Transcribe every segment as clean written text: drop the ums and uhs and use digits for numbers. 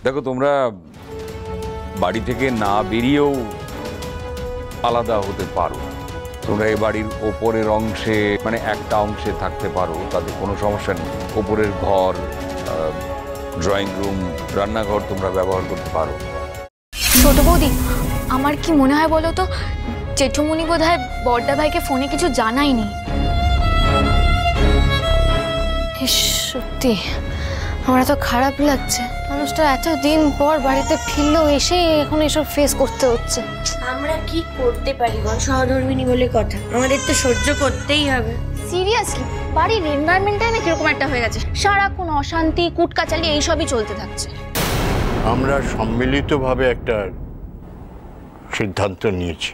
দেখো তোমরা বাড়ি থেকে না বেরিয়েও আলাদা হতে পারো। তোমরা এই বাড়ির ওপরের অংশে মানে একটা অংশে থাকতে পারো, তাতে কোনো সমস্যা নেই। ওপরের ঘর, ড্রয়িং রুম, রান্নাঘর তোমরা ব্যবহার করতে পারো। ছোট বৌদি, আমার কি মনে হয় বলো তো, জেঠুমনি বোধহয় বড়দা ভাইকে ফোনে কিছু জানায়নি। সত্যি আমার এত খারাপ লাগছে, মানুষটা এতদিন পর বাড়িতে ফিরলেও এসে এখন এসব ফেস করতে হচ্ছে। আমরা কি করতে পারি বল, সহধর্মিনী বলে কথা, আমাদের তো সহ্য করতেই হবে। সিরিয়াসলি বাড়ির এনভায়রনমেন্টটাই না কিরকম একটা হয়ে গেছে, সারাক্ষণ অশান্তি, কুটকাচালি এইসবই চলতে থাকছে। আমরা সম্মিলিতভাবে একটা সিদ্ধান্ত নিয়েছি,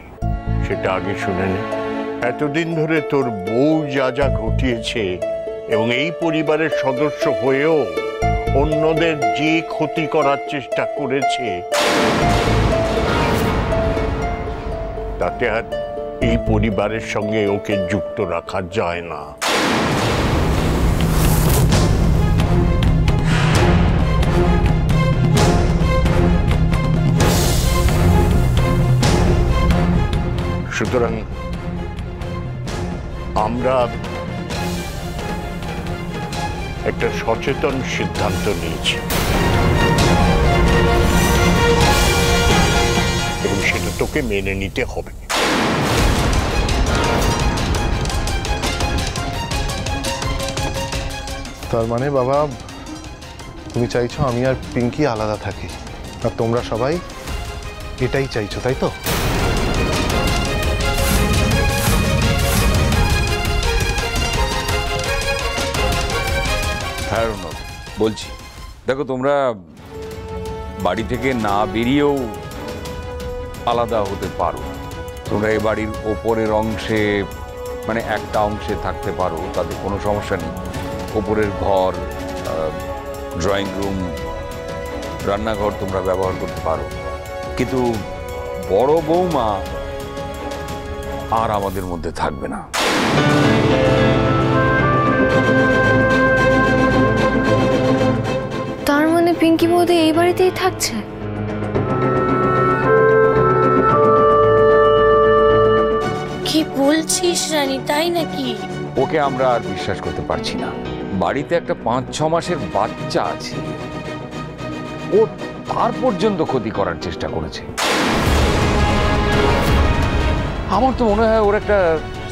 সেটা আগে শুনে নে। এতদিন ধরে তোর বউ যা যা ঘটিয়েছে এবং এই পরিবারের সদস্য হয়েও অন্যদের যে ক্ষতি করার চেষ্টা করেছে, তাতে আর এই পরিবারের সঙ্গে ওকে যুক্ত রাখা যায় না। সুতরাং আমরা একটা সচেতন সিদ্ধান্ত নিয়েছি এবং সেটা তোকে মেনে নিতে হবে। তার মানে বাবা, তুমি চাইছো আমি আর পিঙ্কি আলাদা থাকি, আর তোমরা সবাই এটাই চাইছো, তাই তো? হ্যাঁ রৌনক, বলছি দেখো তোমরা বাড়ি থেকে না বেরিয়েও আলাদা হতে পারো। তোমরা এই বাড়ির ওপরের অংশে মানে একটা অংশে থাকতে পারো, তাতে কোনো সমস্যা নেই। ওপরের ঘর, ড্রয়িং রুম, রান্নাঘর তোমরা ব্যবহার করতে পারো। কিন্তু বড় বৌমা আর আমাদের মধ্যে থাকবে না। তার মানে পিঙ্কি বৌদি এই বাড়িতেই থাকছে? কি বলছিস রানী, তাই নাকি? ওকে আমরা আর বিশ্বাস করতে পারছি না। বাড়িতে একটা 5-6 মাসের বাচ্চা আছে, ও তার পর্যন্ত ক্ষতি করার চেষ্টা করেছে। আমার তো মনে হয় ওর একটা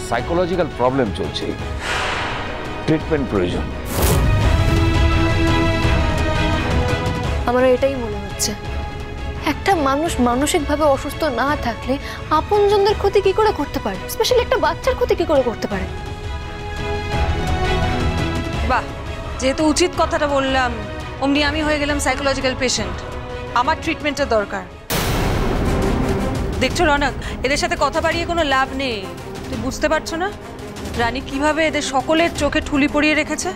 সাইকোলজিক্যাল প্রবলেম চলছে, ট্রিটমেন্ট প্রয়োজন। আমার এটাই মনে হচ্ছে, একটা মানুষ মানসিকভাবে অসুস্থ না থাকলে আপনজনদের ক্ষতি কি করে করতে পারে, স্পেশালি একটা বাচ্চার ক্ষতি কি করে করতে পারে? বাহ, যেহেতু উচিত কথাটা বললাম, অমনি আমি হয়ে গেলাম সাইকোলজিক্যাল পেশেন্ট। আমার ট্রিটমেন্টের দরকার। দেখছো রনক, এদের সাথে কথা বাড়িয়ে কোনো লাভ নেই। তুই বুঝতে পারছো না রানী কিভাবে এদের সকলের চোখে ঠুলি পরিয়ে রেখেছে?